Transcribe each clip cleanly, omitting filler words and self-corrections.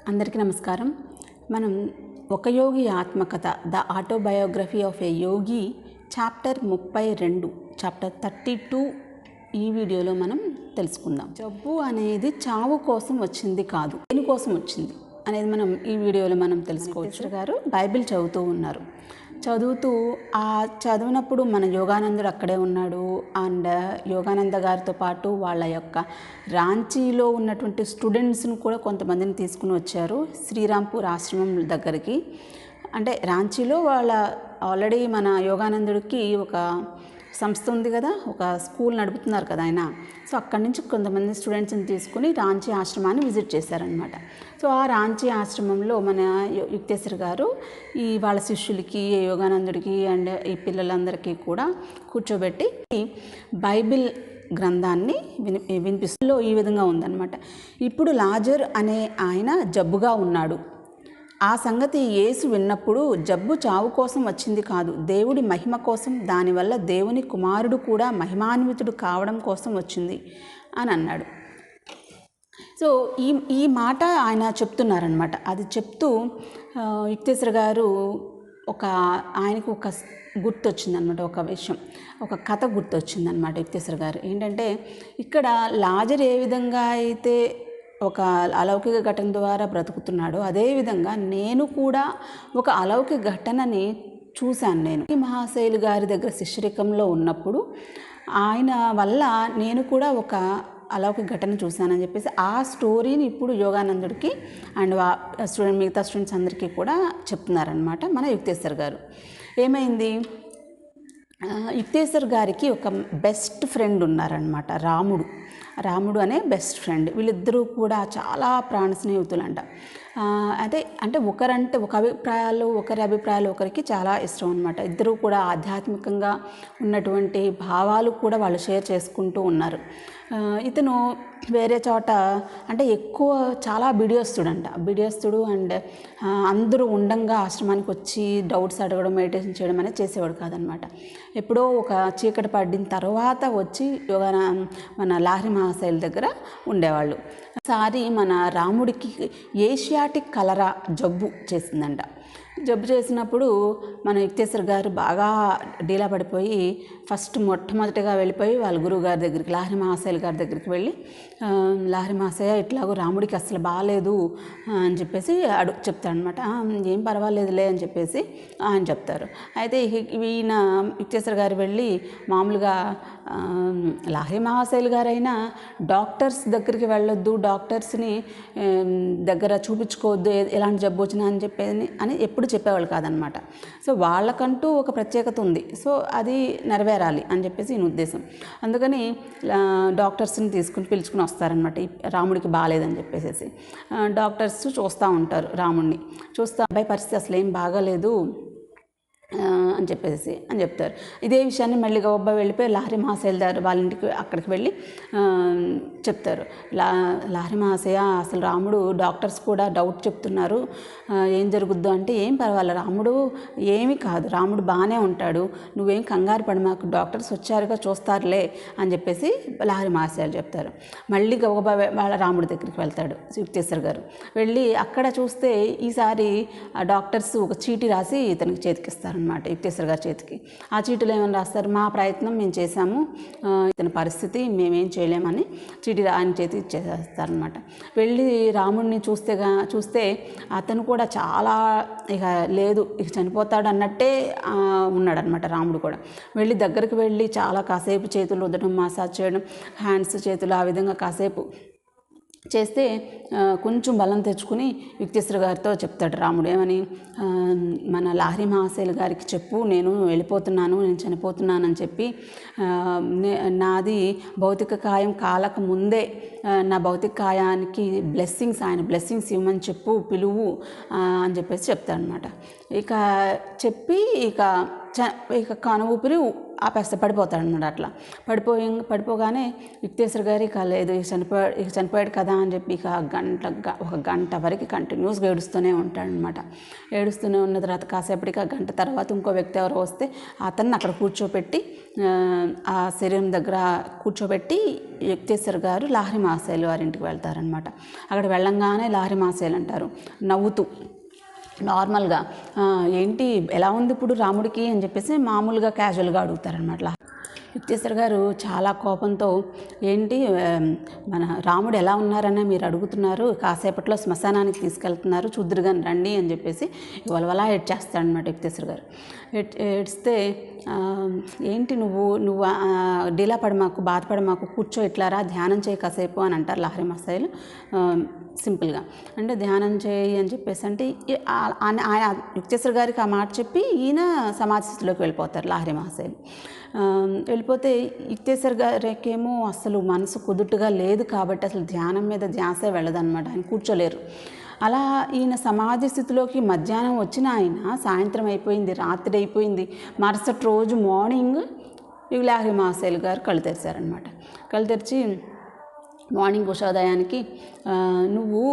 అందరికీ నమస్కారం. మనం ఒక యోగి ఆత్మకథ the autobiography of A Yogi chapter 32 chapter 32 ఈ వీడియోలో మనం తెలుసుకుందాం. జబ్బు అనేది చావు కోసం వచ్చింది కాదు, దేనికోసం వచ్చింది అనేది మనం ఈ వీడియోలో మనం తెలుసుకోవచ్చు. గారు బైబిల్ చదువుతూ ఉన్నారు. చదువుతూ ఆ చదివినప్పుడు మన యోగానందుడు అక్కడే ఉన్నాడు. అండ్ యోగానంద గారితో పాటు వాళ్ళ యొక్క రాంచీలో ఉన్నటువంటి స్టూడెంట్స్ని కూడా కొంతమందిని తీసుకుని వచ్చారు శ్రీరాంపూర్ ఆశ్రమం దగ్గరికి. అంటే రాంచీలో వాళ్ళ ఆల్రెడీ మన యోగానందుడికి ఒక సంస్థ ఉంది కదా, ఒక స్కూల్ నడుపుతున్నారు కదా ఆయన. సో అక్కడి నుంచి కొంతమంది స్టూడెంట్స్ని తీసుకుని రాంచీ ఆశ్రమాన్ని విజిట్ చేశారనమాట. సో ఆ రాంచీ ఆశ్రమంలో మన యుక్తేశ్వర్ గారు ఈ వాళ్ళ శిష్యులకి, యోగానందుడికి అండ్ ఈ పిల్లలందరికీ కూడా కూర్చోబెట్టి బైబిల్ గ్రంథాన్ని వినిపిస్తూ ఈ విధంగా ఉందన్నమాట. ఇప్పుడు లాజర్ అనే ఆయన జబ్బుగా ఉన్నాడు. ఆ సంగతి యేసు విన్నప్పుడు జబ్బు చావు కోసం వచ్చింది కాదు, దేవుడి మహిమ కోసం, దానివల్ల దేవుని కుమారుడు కూడా మహిమాన్వితుడు కావడం కోసం వచ్చింది అని అన్నాడు. సో ఈ మాట ఆయన చెప్తున్నారనమాట. అది చెప్తూ యుక్తేశ్వర గారు ఆయనకు ఒక గుర్తొచ్చిందనమాట, ఒక విషయం, ఒక కథ గుర్తొచ్చిందనమాట యుక్తేశ్వర గారు. ఏంటంటే ఇక్కడ లాజర్ ఏ విధంగా అయితే ఒక అలౌకిక ఘటన ద్వారా బ్రతుకుతున్నాడో అదేవిధంగా నేను కూడా ఒక అలౌకిక ఘటనని చూశాను. నేను ఈ మహాశైలు గారి దగ్గర శిష్యరికంలో ఉన్నప్పుడు ఆయన వల్ల నేను కూడా ఒక అలౌకిక ఘటన చూశానని చెప్పేసి ఆ స్టోరీని ఇప్పుడు యోగానందుడికి అండ్ మిగతా స్టూడెంట్స్ అందరికీ కూడా చెప్తున్నారనమాట మన యుక్తేశ్వర్ గారు. ఏమైంది, యుక్తేశ్వర్ గారికి ఒక బెస్ట్ ఫ్రెండ్ ఉన్నారనమాట, రాముడు అనే బెస్ట్ ఫ్రెండ్. వీళ్ళిద్దరూ కూడా చాలా ప్రాణ స్నేహితులంట. అంటే ఒకరి అభిప్రాయాలు ఒకరికి చాలా ఇష్టం అనమాట. ఇద్దరూ కూడా ఆధ్యాత్మికంగా ఉన్నటువంటి భావాలు కూడా వాళ్ళు షేర్ చేసుకుంటూ ఉన్నారు. ఇతను వేరే చోట అంటే చాలా బిడియస్తుడు అండ్ అందరూ ఉండంగా ఆశ్రమానికి వచ్చి డౌట్స్ అడగడం, మెడిటేషన్ చేయడం అనేది చేసేవాడు కాదనమాట. ఎప్పుడో ఒక చీకటి పడిన తర్వాత వచ్చి మన లాహిరి మహాశైల్ దగ్గర ఉండేవాళ్ళు. ఒకసారి మన రాముడికి ఏషియాటిక్ కలరా జబ్బు చేసిందంట. జబ్బు చేసినప్పుడు మన యుక్తేశ్వర్ గారు బాగా డీలా పడిపోయి మొట్టమొదటిగా వెళ్ళిపోయి వాళ్ళ గురువు గారి దగ్గరికి, లాహిరి మహాశైల్ గారి దగ్గరికి వెళ్ళి, లాహిరి మహాశయ ఇట్లాగో రాముడికి అసలు బాగాలేదు అని చెప్పేసి చెప్తాడనమాట. ఏం పర్వాలేదులే అని చెప్పేసి ఆయన చెప్తారు. అయితే ఈయన యుక్తేశ్వర్ గారు వెళ్ళి మామూలుగా లాహిరి మహాశైల్ గారైనా డాక్టర్స్ దగ్గరికి వెళ్ళొద్దు, డాక్టర్స్ని దగ్గర చూపించుకోవద్దు ఎలాంటి జబ్బు వచ్చినా అని ఎప్పుడు చెప్పేవాళ్ళు కాదనమాట. సో వాళ్ళకంటూ ఒక ప్రత్యేకత ఉంది, సో అది నెరవేరాలి అని చెప్పేసి ఈయన ఉద్దేశం. అందుకని డాక్టర్స్ని పిలుచుకుని వస్తారనమాట. రాముడికి బాగాలేదని చెప్పేసి డాక్టర్స్ చూస్తూ ఉంటారు, రాముడిని అబ్బాయి పరిస్థితి అసలు ఏం బాగాలేదు అని చెప్తారు. ఇదే విషయాన్ని మళ్ళీ గొప్ప వెళ్ళిపోయి లాహిరి మహాశైల్ వాళ్ళ ఇంటికి అక్కడికి వెళ్ళి చెప్తారు. లాహిరి మహాశయ అసలు రాముడు డాక్టర్స్ కూడా డౌట్ చెప్తున్నారు, ఏం జరుగుద్దు అంటే ఏం పర్వాలేదు, రాముడు ఏమీ కాదు, రాముడు బాగానే ఉంటాడు, నువ్వేం కంగారు పడి, మాకు డాక్టర్స్ వచ్చారుగా చూస్తారులే అని చెప్పేసి లాహిరి మహాశయాలు చెప్తారు. మళ్ళీ గొప్ప వాళ్ళ రాముడి దగ్గరికి వెళ్తాడు యుక్తేశ్వర్ గారు. వెళ్ళి అక్కడ చూస్తే ఈసారి ఆ డాక్టర్స్ ఒక చీటీ రాసి ఇతనికి చేతికిస్తారు అనమాట, యుక్తేశ్వర్ గారి చేతికి. ఆ చీటీలో ఏమని రాస్తారు, మా ప్రయత్నం మేము చేశాము, ఇతని పరిస్థితి మేమేం చేయలేమని చీటీ ఆయన చేతికి ఇచ్చేస్తారనమాట. వెళ్ళి రాముడిని చూస్తే అతను కూడా చాలా ఇక చనిపోతాడు అన్నట్టే ఉన్నాడనమాట. రాముడు కూడా వెళ్ళి దగ్గరికి వెళ్ళి చాలా కాసేపు చేతులు రుద్దడం, మసాజ్ చేయడం, హ్యాండ్స్ చేతులు ఆ విధంగా కాసేపు చేస్తే కొంచెం బలం తెచ్చుకుని యుక్తేశ్వర గారితో చెప్తాడు రాముడు. ఏమని, మన లాహిరి మహాశైల్ గారికి చెప్పు, నేను వెళ్ళిపోతున్నాను, నేను చనిపోతున్నానని చెప్పి, నాది భౌతిక కాయం కాలక ముందే నా భౌతిక కాయానికి ఆయన బ్లెస్సింగ్స్ ఇవ్వమని పిలువు అని చెప్పేసి చెప్తాడనమాట. ఇక చెప్పి ఇక కను ఊపిరి పడిపోతాడు అనమాట. అట్లా పడిపోగానే యుక్తేశ్వర్ గారు ఇక లేదు చనిపోయాడు కదా అని చెప్పి ఇక ఒక గంట వరకు కంటిన్యూస్గా ఏడుస్తూనే ఉంటాడనమాట. ఏడుస్తూనే ఉన్న తర్వాత కాసేపటికి గంట తర్వాత ఇంకో వ్యక్తి ఎవరో వస్తే అతన్ని అక్కడ కూర్చోపెట్టి ఆ శరీరం దగ్గర కూర్చోబెట్టి యుక్తేశ్వర్ గారు లాహిరి మహాశయులు వారి ఇంటికి వెళ్తారనమాట. అక్కడ వెళ్ళంగానే లాహిరి మహాశయులు అంటారు నవ్వుతూ నార్మల్గా, ఏంటి ఎలా ఉంది ఇప్పుడు రాముడికి అని చెప్పేసి మామూలుగా క్యాజువల్గా అడుగుతారనమాట. యుక్తేశ్వర్ గారు చాలా కోపంతో, ఏంటి మన రాముడు ఎలా ఉన్నారని మీరు అడుగుతున్నారు, కాసేపట్లో శ్మశానానికి తీసుకెళ్తున్నారు, చూద్దురుగాని రండి అని చెప్పేసి ఇవాళ ఏడ్చేస్తాడనమాట యుక్తేశ్వర్ గారు. ఏడ్స్తే, ఏంటి నువ్వు డీలా పడమాకు, బాధపడమాకు, కూర్చో, ఇట్లారా ధ్యానం చేయి కాసేపు అని అంటారు లాహిరి మహాశయులు సింపుల్గా. అంటే ధ్యానం చేయి అని చెప్పేసి అంటే ఆయన యుక్తేశ్వర్ గారికి ఆ మాట చెప్పి ఈయన సమాధి స్థితిలోకి వెళ్ళిపోతారు లాహిరి మహాశయులు. వెళ్ళిపోతే యుక్తేశ్వర్ గారికేమో అసలు మనసు కుదుటుగా లేదు కాబట్టి అసలు ధ్యానం మీద ధ్యాసే వెళ్ళదన్నమాట. ఆయన కూర్చోలేరు. అలా ఈయన సమాధి స్థితిలోకి మధ్యాహ్నం వచ్చిన ఆయన సాయంత్రం అయిపోయింది, రాత్రి అయిపోయింది, మరుసటి రోజు మార్నింగ్ లాహిరి మహాశయులు గారు కళ్ళు తెరిచారనమాట. కళ్ళు తెరిచి మార్నింగ్ ఉషోదయానికి నువ్వు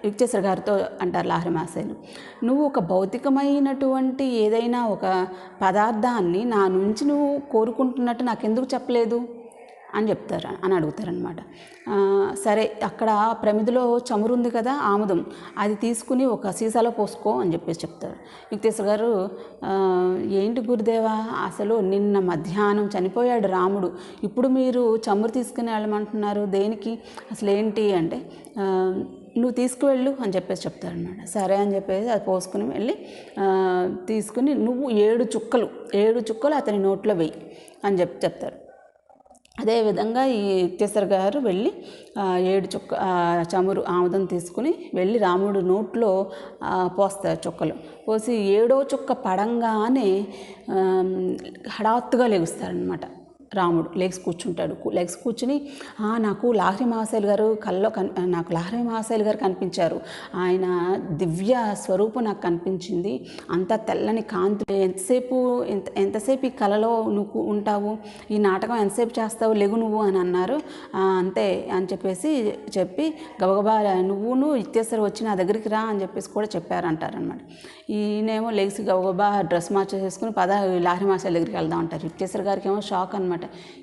యుక్తేశ్వర్ గారితో అంటారు లాహిరి మహాశయులు, నువ్వు ఒక భౌతికమైనటువంటి ఏదైనా ఒక పదార్థాన్ని నా నుంచి నువ్వు కోరుకుంటున్నట్టు నాకెందుకు చెప్పలేదు అని అడుగుతారనమాట. సరే, అక్కడ ప్రమిదిలో చమురు ఉంది కదా, ఆముదం, అది తీసుకుని ఒక సీసాలో పోసుకో అని చెప్పేసి చెప్తారు. యుక్తేశ్వర్ గారు, ఏంటి గురుదేవా, అసలు నిన్న మధ్యాహ్నం చనిపోయాడు రాముడు, ఇప్పుడు మీరు చమురు తీసుకుని వెళ్ళమంటున్నారు దేనికి, అసలు ఏంటి అంటే, నువ్వు తీసుకువెళ్ళు అని చెప్పేసి చెప్తారనమాట. సరే అని చెప్పేసి అది పోసుకుని వెళ్ళి తీసుకుని నువ్వు 7 చుక్కలు అతని నోట్లో వెయ్యి అని చెప్తారు. అదేవిధంగా ఈ యుక్తేశ్వర్ గారు వెళ్ళి 7 చుక్క చమురు ఆముదం తీసుకుని వెళ్ళి రాముడు నోట్లో పోస్తారు చుక్కలు. పోసి 7వ చుక్క పడంగానే హఠాత్తుగా లెగుస్తారనమాట. రాముడు లెగ్స్ కూర్చుని నాకు లాహిరి మహాశయులు గారు నాకు లాహిరి మహాశయులు గారు కనిపించారు, ఆయన దివ్య స్వరూపం నాకు కనిపించింది, అంత తెల్లని కాంతి, ఎంతసేపు ఈ కళలో నువ్వు ఉంటావు, ఈ నాటకం ఎంతసేపు చేస్తావు, లెగు నువ్వు అని అన్నారు. అంతే అని చెప్పి గబగబా నువ్వును యుక్తేశ్వర్ వచ్చి నా దగ్గరికి రా అని చెప్పేసి కూడా చెప్పారంటారనమాట. ఈయనేమో లెగ్స్ గబగబా డ్రెస్ మార్చేసుకుని లాహిరి మహాశయుల దగ్గరికి వెళ్దాం అంటారు. యుక్తేశ్వర్ గారికి ఏమో షాక్ అనమాట.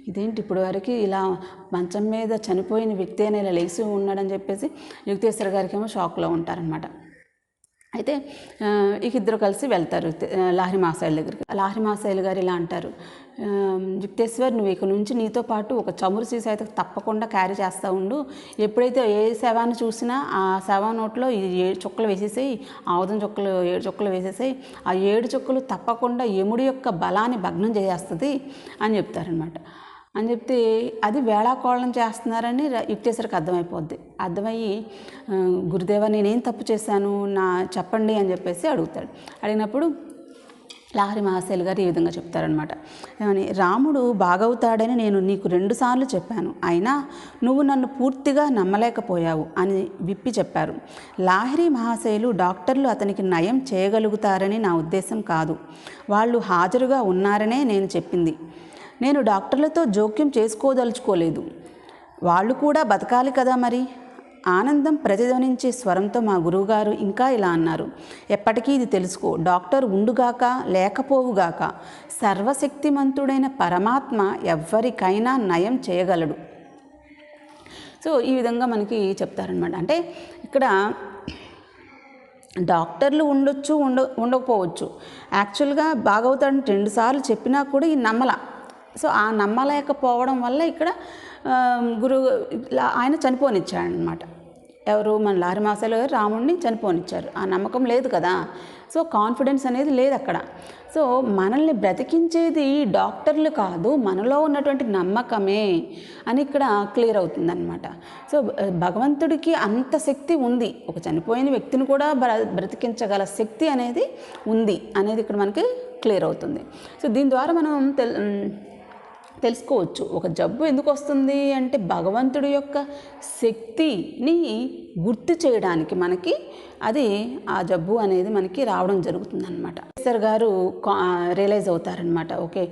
ఇదేంటి ఇప్పుడు వరకు ఇలా మంచం మీద చనిపోయిన వ్యక్తి అయినా ఇలా లేచి ఉన్నాడని చెప్పేసి యుక్తేశ్వర్ గారికి ఏమో షాక్లో ఉంటారనమాట. అయితే ఇక ఇద్దరు కలిసి వెళ్తారు లాహిరి మహాశయుల దగ్గరికి. లాహిరి మహాశయులు గారు ఇలా అంటారు, యుక్తేశ్వర్, నువ్వు ఇక నుంచి నీతో పాటు ఒక చమురు సీసా అయితే తప్పకుండా క్యారీ చేస్తూ ఉండు. ఎప్పుడైతే ఏ శవాన్ని చూసినా ఆ శవం నోట్లో ఈ 7 చుక్కలు వేసేసాయి, ఆముదం చుక్కలు 7 చుక్కలు వేసేసాయి, ఆ 7 చుక్కలు తప్పకుండా యముడి యొక్క బలాన్ని భగ్నం చేస్తుంది అని చెప్తారనమాట. అని చెప్తే అది వేళాకోళం చేస్తున్నారని యుక్తేశ్వరికి అర్థమయ్యి గురుదేవా నేనేం తప్పు చేశాను చెప్పండి అని చెప్పేసి అడుగుతాడు. అడిగినప్పుడు లాహిరి మహాశయులు గారు ఈ విధంగా చెప్తారనమాట. ఏమని, రాముడు బాగవుతాడని నేను నీకు 2 సార్లు చెప్పాను, అయినా నువ్వు నన్ను పూర్తిగా నమ్మలేకపోయావు అని విప్పి చెప్పారు. లాహిరి మహాశయులు డాక్టర్లు అతనికి నయం చేయగలుగుతారని నా ఉద్దేశం కాదు, వాళ్ళు హాజరుగా ఉన్నారనే నేను చెప్పింది. నేను డాక్టర్లతో జోక్యం చేసుకోదలుచుకోలేదు, వాళ్ళు కూడా బతకాలి కదా మరి. ఆనందం ప్రతిధ్వనించే స్వరంతో మా గురువుగారు ఇంకా ఇలా అన్నారు, ఎప్పటికీ ఇది తెలుసుకో, డాక్టర్ ఉండుగాక లేకపోవుగాక సర్వశక్తిమంతుడైన పరమాత్మ ఎవ్వరికైనా నయం చేయగలడు. సో ఈ విధంగా మనకి చెప్తారనమాట. అంటే ఇక్కడ డాక్టర్లు ఉండకపోవచ్చు, యాక్చువల్గా బాగవుతాడని 2 సార్లు చెప్పినా కూడా ఈ సో ఆ నమ్మలేకపోవడం వల్ల ఇక్కడ ఆయన చనిపోనిచ్చాడనమాట. ఎవరు, మన లాహిరి మహాశయులు గారు రాముడిని చనిపోనిచ్చారు. ఆ నమ్మకం లేదు కదా, సో కాన్ఫిడెన్స్ అనేది లేదు అక్కడ. సో మనల్ని బ్రతికించేది డాక్టర్లు కాదు, మనలో ఉన్నటువంటి నమ్మకమే అని ఇక్కడ క్లియర్ అవుతుందన్నమాట. సో భగవంతుడికి అంత శక్తి ఉంది, ఒక చనిపోయిన వ్యక్తిని కూడా బ్రతికించగల శక్తి అనేది ఉంది అనేది ఇక్కడ మనకి క్లియర్ అవుతుంది. సో దీని ద్వారా మనం తెలుసుకోవచ్చు. ఒక జబ్బు ఎందుకు వస్తుంది అంటే భగవంతుడి యొక్క శక్తిని గుర్తు చేయడానికి మనకి అది ఆ జబ్బు అనేది మనకి రావడం జరుగుతుందన్నమాట. ఈశ్వర్ గారు రియలైజ్ అవుతారనమాట. ఓకే,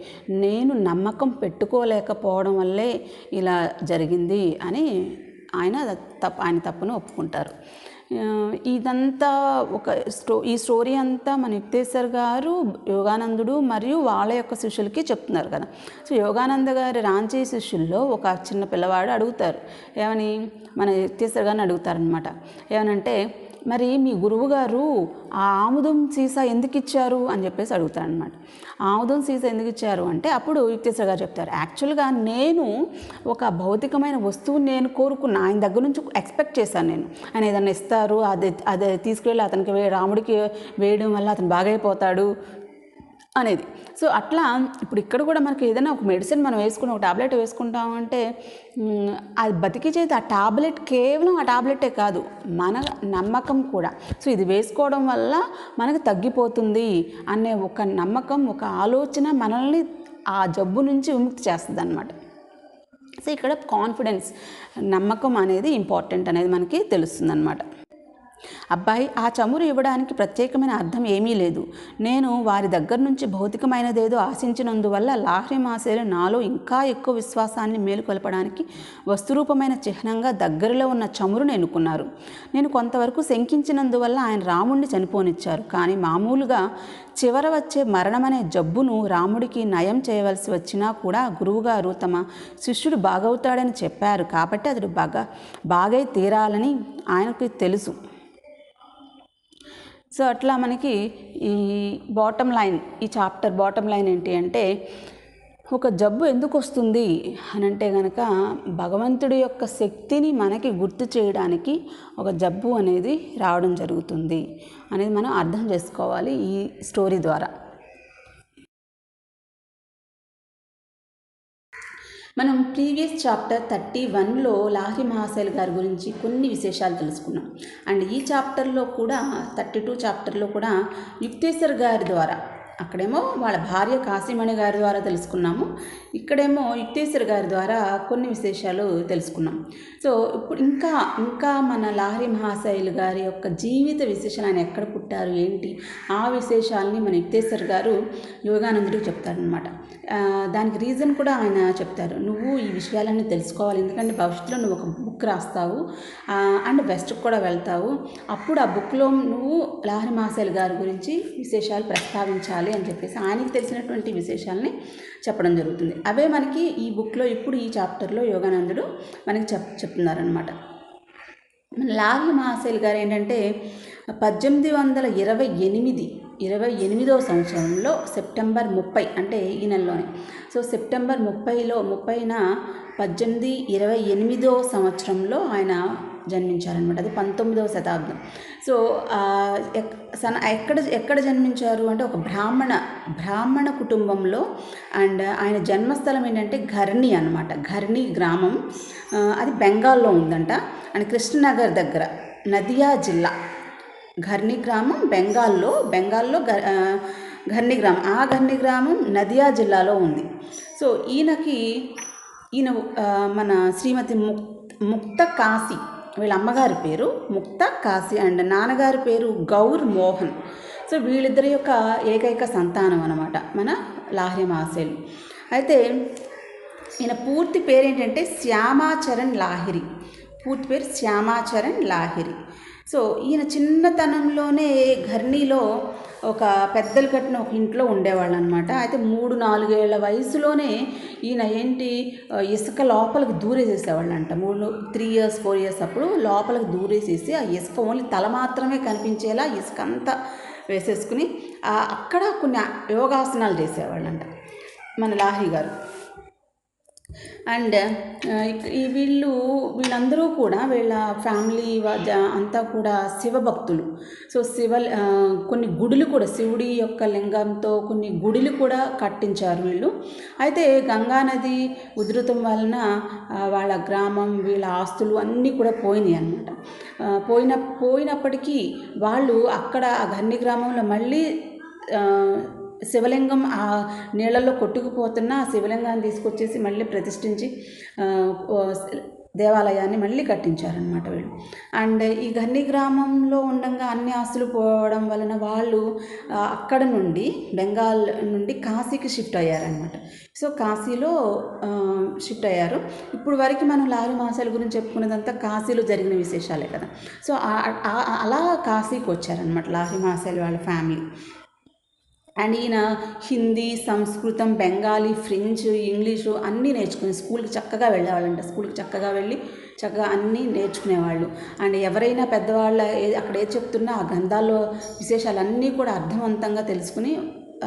నేను నమ్మకం పెట్టుకోలేకపోవడం వల్లే ఇలా జరిగింది అని ఆయన తప్పును ఒప్పుకుంటారు. ఇదంతా ఈ స్టోరీ అంతా మన యుక్తేశ్వర్ గారు యోగానందుడు మరియు వాళ్ళ యొక్క శిష్యులకి చెప్తున్నారు కదా. సో యోగానంద గారి రాంచీ శిష్యుల్లో ఒక చిన్న పిల్లవాడు అడుగుతారు, ఏమని మన యుక్తేశ్వర్ గారిని అడుగుతారనమాట. ఏమనంటే, మరి మీ గురువుగారు ఆ ఆముదం సీసా ఎందుకు ఇచ్చారు అని చెప్పేసి అడుగుతారనమాట. ఆముదం సీసా ఎందుకు ఇచ్చారు అంటే అప్పుడు యుక్తేశ్వర్ గారు చెప్తారు, యాక్చువల్గా నేను ఒక భౌతికమైన వస్తువుని నేను కోరుకున్నా, ఆయన దగ్గర నుంచి ఎక్స్పెక్ట్ చేశాను. నేను ఆయన ఏదైనా ఇస్తారు, అది తీసుకువెళ్ళి అతనికి రాముడికి వేయడం వల్ల అతను బాగైపోతాడు అనేది. సో అట్లా ఇప్పుడు ఇక్కడ కూడా మనకి ఏదైనా ఒక మెడిసిన్ మనం వేసుకుని ఒక టాబ్లెట్ వేసుకుంటామంటే అది బతికించేది ఆ టాబ్లెట్, కేవలం ఆ టాబ్లెటే కాదు, మన నమ్మకం కూడా. సో ఇది వేసుకోవడం వల్ల మనకు తగ్గిపోతుంది అనే ఒక నమ్మకం, ఒక ఆలోచన మనల్ని ఆ జబ్బు నుంచి విముక్తి చేస్తుంది అన్నమాట. సో ఇక్కడ కాన్ఫిడెన్స్, నమ్మకం అనేది ఇంపార్టెంట్ అనేది మనకి తెలుస్తుంది అన్నమాట. అబ్బాయి, ఆ చమురు ఇవ్వడానికి ప్రత్యేకమైన అర్థం ఏమీ లేదు. నేను వారి దగ్గర నుంచి భౌతికమైనదేదో ఆశించినందువల్ల లాహ్రి మాసేలు నాలో ఇంకా ఎక్కువ విశ్వాసాన్ని మేలుకొల్పడానికి వస్తురూపమైన చిహ్నంగా దగ్గరలో ఉన్న చమురును ఎన్నుకున్నారు. నేను కొంతవరకు శంకించినందువల్ల ఆయన రాముడిని చనిపోనిచ్చారు. కానీ మామూలుగా చివర వచ్చే మరణమనే జబ్బును రాముడికి నయం చేయవలసి వచ్చినా కూడా గురువుగారు తమ శిష్యుడు బాగవుతాడని చెప్పారు కాబట్టి అతడు బాగై తీరాలని ఆయనకు తెలుసు. సో అట్లా మనకి ఈ చాప్టర్ బాటమ్ లైన్ ఏంటి అంటే, ఒక జబ్బు ఎందుకు వస్తుంది అని అంటే కనుక భగవంతుడి యొక్క శక్తిని మనకి గుర్తు చేయడానికి ఒక జబ్బు అనేది రావడం జరుగుతుంది అనేది మనం అర్థం చేసుకోవాలి ఈ స్టోరీ ద్వారా. మనం ప్రీవియస్ చాప్టర్ 31లో లాహ్రి మహాశైల్ గారి గురించి కొన్ని విశేషాలు తెలుసుకున్నాం. అండ్ ఈ చాప్టర్లో కూడా 32 చాప్టర్లో కూడా యుక్తేశ్వర్ గారి ద్వారా, అక్కడేమో వాళ్ళ భార్య కాశీమణి గారి ద్వారా తెలుసుకున్నాము, ఇక్కడేమో యుక్తేశ్వర్ గారి ద్వారా కొన్ని విశేషాలు తెలుసుకున్నాం. సో ఇప్పుడు ఇంకా మన లాహ్రి మహాశైల్ గారి యొక్క జీవిత విశేషాలు, ఆయన ఎక్కడ పుట్టారు ఏంటి ఆ విశేషాలని మన యుక్తేశ్వర్ గారు యోగానందుడికి చెప్తారనమాట. దానికి రీజన్ కూడా ఆయన చెప్తారు, నువ్వు ఈ విషయాలన్నీ తెలుసుకోవాలి, ఎందుకంటే భవిష్యత్తులో నువ్వు ఒక బుక్ రాస్తావు అండ్ వెస్ట్కి కూడా వెళ్తావు, అప్పుడు ఆ బుక్లో నువ్వు లాహ్రి మహాశైల్ గారి గురించి విశేషాలు ప్రస్తావించాలి అని చెప్పేసి ఆయనకి తెలిసినటువంటి విశేషాలని చెప్పడం జరుగుతుంది. అవే మనకి ఈ బుక్లో ఇప్పుడు ఈ చాప్టర్లో యోగానందుడు మనకి చెప్తున్నారనమాట. మన లాహ్రి మహాశైల్ గారు ఏంటంటే 1828వ సంవత్సరంలో సెప్టెంబర్ 30 అంటే ఈ నెలలోనే, సో సెప్టెంబర్ 30న 1828వ సంవత్సరంలో ఆయన జన్మించారనమాట. అది 19వ శతాబ్దం. సో ఎక్కడ జన్మించారు అంటే ఒక బ్రాహ్మణ కుటుంబంలో. అండ్ ఆయన జన్మస్థలం ఏంటంటే ఘర్ని అనమాట. ఘర్ని గ్రామం, అది బెంగాల్లో ఉందంట. అండ్ కృష్ణనగర్ దగ్గర, నదియా జిల్లా. ఘర్ని గ్రామం బెంగాల్లో ఘర్ని గ్రామం, ఆ ఘర్ని గ్రామం నదియా జిల్లాలో ఉంది. సో ఈయన మన శ్రీమతి ముక్త కాశీ, వీళ్ళ అమ్మగారి పేరు ముక్త కాశీ అండ్ నాన్నగారి పేరు గౌర్ మోహన్. సో వీళ్ళిద్దరి యొక్క ఏకైక సంతానం అన్నమాట మన లాహ్రి మహాశైల్. అయితే ఈయన పూర్తి పేరు ఏంటంటే శ్యామాచరణ్ లాహిరి. పూర్తి పేరు శ్యామాచరణ్ లాహిరి. సో ఈయన చిన్నతనంలోనే ఘర్నీలో ఒక పెద్దలు కట్టిన ఒక ఇంట్లో ఉండేవాళ్ళు అనమాట. అయితే 3-4 ఏళ్ల వయసులోనే ఈయన ఇసుక లోపలికి దూరేసేసేవాళ్ళు అంట. 3 years 4 years అప్పుడు లోపలికి దూరేసేసి ఆ ఇసుక ఓన్లీ తల మాత్రమే కనిపించేలా ఇసుక అంతా వేసేసుకుని అక్కడ కొన్ని యోగాసనాలు చేసేవాళ్ళంట మన లాహ్రి గారు. అండ్ వీళ్ళందరూ కూడా వీళ్ళ ఫ్యామిలీ అంతా కూడా శివభక్తులు. సో కొన్ని గుడులు కూడా, శివుడి యొక్క లింగంతో కొన్ని గుడులు కూడా కట్టించారు వీళ్ళు. అయితే గంగానది ఉధృతం వలన వాళ్ళ గ్రామం, వీళ్ళ ఆస్తులు అన్నీ కూడా పోయినాయి అన్నమాట. పోయినప్పటికీ వాళ్ళు అక్కడ ఆ ఘర్ని గ్రామంలో మళ్ళీ శివలింగం ఆ నీళ్ళల్లో కొట్టుకుపోతున్న ఆ శివలింగాన్ని తీసుకొచ్చేసి మళ్ళీ ప్రతిష్ఠించి దేవాలయాన్ని మళ్ళీ కట్టించారనమాట వీళ్ళు. అండ్ ఈ గన్ని గ్రామంలో ఉండగా అన్ని ఆస్తులు పోవడం వలన వాళ్ళు అక్కడ నుండి బెంగాల్ నుండి కాశీకి షిఫ్ట్ అయ్యారనమాట. సో కాశీలో షిఫ్ట్ అయ్యారు. ఇప్పుడు వరకు మనం లాహిరి మహాశయుల గురించి చెప్పుకునేదంతా కాశీలో జరిగిన విశేషాలే కదా. సో అలా కాశీకి వచ్చారనమాట లాహిరి మహాశయులు వాళ్ళ ఫ్యామిలీ. అండ్ ఈయన హిందీ, సంస్కృతం, బెంగాలీ, ఫ్రెంచ్, ఇంగ్లీషు అన్నీ నేర్చుకుని స్కూల్కి చక్కగా వెళ్ళేవాళ్ళంట. స్కూల్కి చక్కగా వెళ్ళి చక్కగా అన్నీ నేర్చుకునేవాళ్ళు. అండ్ ఎవరైనా పెద్దవాళ్ళ అక్కడ ఏది చెప్తున్నా ఆ గ్రంథాల్లో విశేషాలన్నీ కూడా అర్థవంతంగా తెలుసుకుని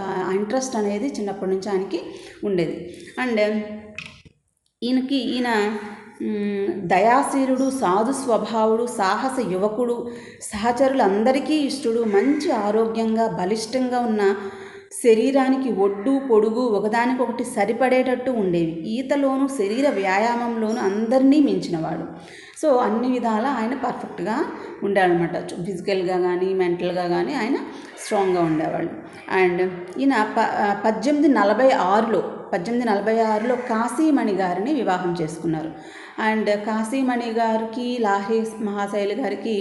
ఆ ఇంట్రెస్ట్ అనేది చిన్నప్పటి నుంచి ఆయనకి ఉండేది. అండ్ ఈయన దయాశీలుడు, సాధు స్వభావుడు, సాహస యువకుడు, సహచరులందరికీ ఇష్టడు, మంచి ఆరోగ్యంగా బలిష్టంగా ఉన్న శరీరానికి ఒడ్డు పొడుగు ఒకదానికొకటి సరిపడేటట్టు ఉండేవి. ఈతలోనూ శరీర వ్యాయామంలోనూ అందరినీ మించినవాడు. సో అన్ని విధాల ఆయన పర్ఫెక్ట్గా ఉండేవాళ్ళనమాట. ఫిజికల్గా కానీ మెంటల్గా కానీ ఆయన స్ట్రాంగ్గా ఉండేవాళ్ళు. అండ్ ఈయన 1846లో కాశీమణి గారిని వివాహం చేసుకున్నారు. అండ్ కాశీమణి గారికి లాహిరి మహాశయులు గారికి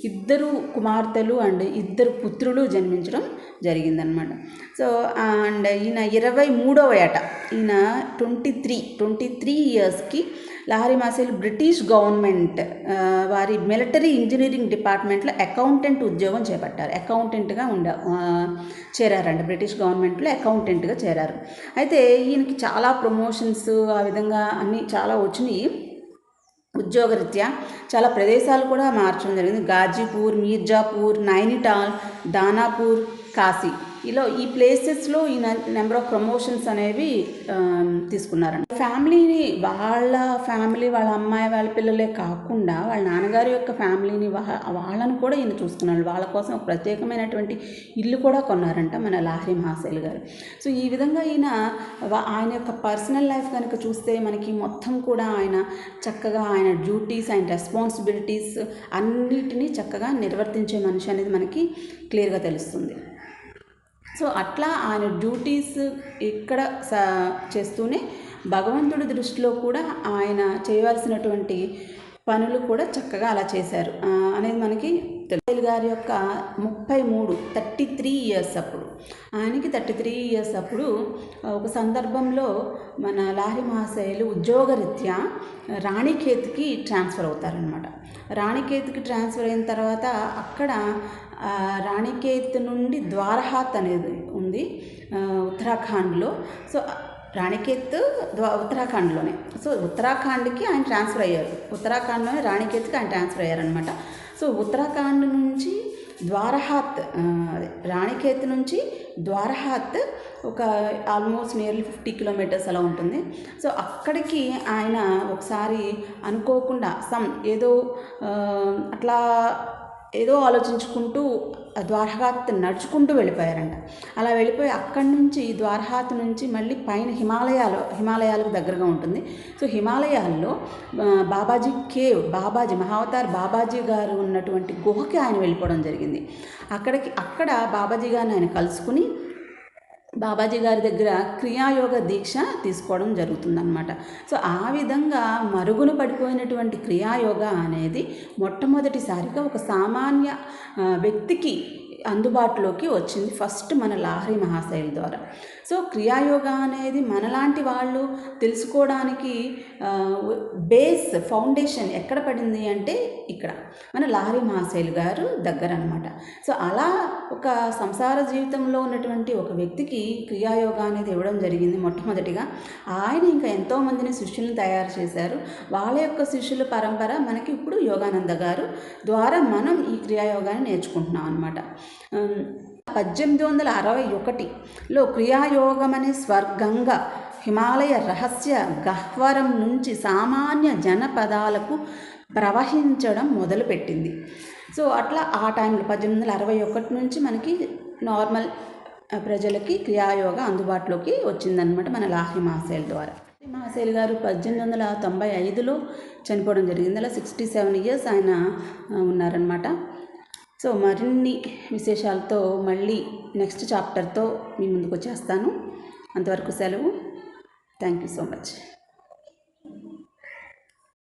2 కుమార్తెలు అండ్ 2 పుత్రులు జన్మించడం జరిగిందనమాట. సో అండ్ ఈయన 23వ ఏట ఈయన 23 ఇయర్స్కి లాహిరి మహాశయులు బ్రిటిష్ గవర్నమెంట్ వారి మిలిటరీ ఇంజనీరింగ్ డిపార్ట్మెంట్లో అకౌంటెంట్ ఉద్యోగం చేపట్టారు. అకౌంటెంట్గా చేరారంట. బ్రిటిష్ గవర్నమెంట్లో అకౌంటెంట్గా చేరారు. అయితే ఈయనకి చాలా ప్రమోషన్స్ ఆ విధంగా అన్నీ చాలా వచ్చినాయి. ఉద్యోగరీత్యా చాలా ప్రదేశాలు కూడా మార్చడం జరిగింది. గాజీపూర్, మీర్జాపూర్, నైనిటాల్, దానాపూర్, కాశీ ఈ ప్లేసెస్లో ఈయన నెంబర్ ఆఫ్ ప్రమోషన్స్ అనేవి తీసుకున్నారండి. ఫ్యామిలీ వాళ్ళ అమ్మాయి వాళ్ళ పిల్లలే కాకుండా వాళ్ళ నాన్నగారి యొక్క ఫ్యామిలీని వాళ్ళను కూడా ఈయన చూసుకున్నారు. వాళ్ళ కోసం ఒక ప్రత్యేకమైనటువంటి ఇల్లు కూడా కొన్నారంట మన లాహిరి మహాశయులు గారు. సో ఈ విధంగా ఆయన యొక్క పర్సనల్ లైఫ్ కనుక చూస్తే మనకి మొత్తం కూడా ఆయన చక్కగా ఆయన డ్యూటీస్, ఆయన రెస్పాన్సిబిలిటీస్ అన్నిటినీ చక్కగా నిర్వర్తించే మనిషి అనేది మనకి క్లియర్గా తెలుస్తుంది. సో అట్లా ఆయన డ్యూటీస్ ఇక్కడ చేస్తూనే భగవంతుడి దృష్టిలో కూడా ఆయన చేయవలసినటువంటి పనులు కూడా చక్కగా అలా చేశారు అనేది మనకి తెలుసు. గారి యొక్క 33 ఇయర్స్ అప్పుడు ఆయనకి 33 ఇయర్స్ అప్పుడు ఒక సందర్భంలో మన లాహిరి మహాశయులు ఉద్యోగరీత్యా రాణిఖేత్కి ట్రాన్స్ఫర్ అవుతారనమాట. రాణిఖేత్కి ట్రాన్స్ఫర్ అయిన తర్వాత అక్కడ రాణిఖేత్ నుండి ద్వారహాత్ అనేది ఉంది ఉత్తరాఖండ్లో. సో రాణిఖేత్ ఉత్తరాఖండ్లోనే. సో ఉత్తరాఖండ్కి ఆయన ట్రాన్స్ఫర్ అయ్యారు. ఉత్తరాఖండ్లోనే రాణిఖేత్కి ఆయన ట్రాన్స్ఫర్ అయ్యారనమాట. సో ఉత్తరాఖండ్ నుంచి ద్వారహాత్, రాణిఖేత్ నుంచి ద్వారహాత్ ఒక ఆల్మోస్ట్ నియర్లీ 50 కిలోమీటర్స్ అలా ఉంటుంది. సో అక్కడికి ఆయన ఒకసారి అనుకోకుండా ఏదో ఆలోచించుకుంటూ ద్వారహాత్ నడుచుకుంటూ వెళ్ళిపోయారంట. అలా వెళ్ళిపోయి అక్కడి నుంచి ద్వారహాత్ నుంచి మళ్ళీ పైన హిమాలయాలకు దగ్గరగా ఉంటుంది. సో హిమాలయాల్లో బాబాజీ కేవ్, మహావతార్ బాబాజీ గారు ఉన్నటువంటి గుహకి ఆయన వెళ్ళిపోవడం జరిగింది. అక్కడ బాబాజీ గారిని ఆయన కలుసుకుని బాబాజీ గారి దగ్గర క్రియాయోగ దీక్ష తీసుకోవడం జరుగుతుందన్నమాట. సో ఆ విధంగా మరుగున పడిపోయినటువంటి క్రియాయోగ అనేది మొట్టమొదటిసారిగా ఒక సామాన్య వ్యక్తికి అందుబాటులోకి వచ్చింది ఫస్ట్ మన లాహిరి మహాశయుల ద్వారా. సో క్రియాయోగ అనేది మనలాంటి వాళ్ళు తెలుసుకోవడానికి ఫౌండేషన్ ఎక్కడ పడింది అంటే ఇక్కడ మన లాహిరి మహాశయులు గారు దగ్గర అనమాట. సో అలా ఒక సంసార జీవితంలో ఉన్నటువంటి ఒక వ్యక్తికి క్రియాయోగ అనేది ఇవ్వడం జరిగింది మొట్టమొదటిగా. ఆయన ఇంకా ఎంతోమందిని శిష్యులను తయారు చేశారు. వాళ్ళ యొక్క శిష్యుల పరంపర మనకి ఇప్పుడు యోగానంద గారు ద్వారా మనం ఈ క్రియాయోగాన్ని నేర్చుకుంటున్నాం అనమాట. 1861లో క్రియాయోగం అనే స్వర్గంగా హిమాలయ రహస్య గహ్వరం నుంచి సామాన్య జనపదాలకు ప్రవహించడం మొదలుపెట్టింది. సో అట్లా ఆ టైంలో 1861 నుంచి మనకి నార్మల్ ప్రజలకి క్రియాయోగ అందుబాటులోకి వచ్చిందనమాట మన లాహిరి మహాశయుల ద్వారా. మహాశయులు గారు 1895లో చనిపోవడం జరిగింది. అలా 67 ఇయర్స్ ఆయన ఉన్నారనమాట. సో మరిన్ని విశేషాలతో మళ్ళీ నెక్స్ట్ చాప్టర్తో మీ ముందుకు వచ్చేస్తాను. అంతవరకు సెలవు. Thank you so much.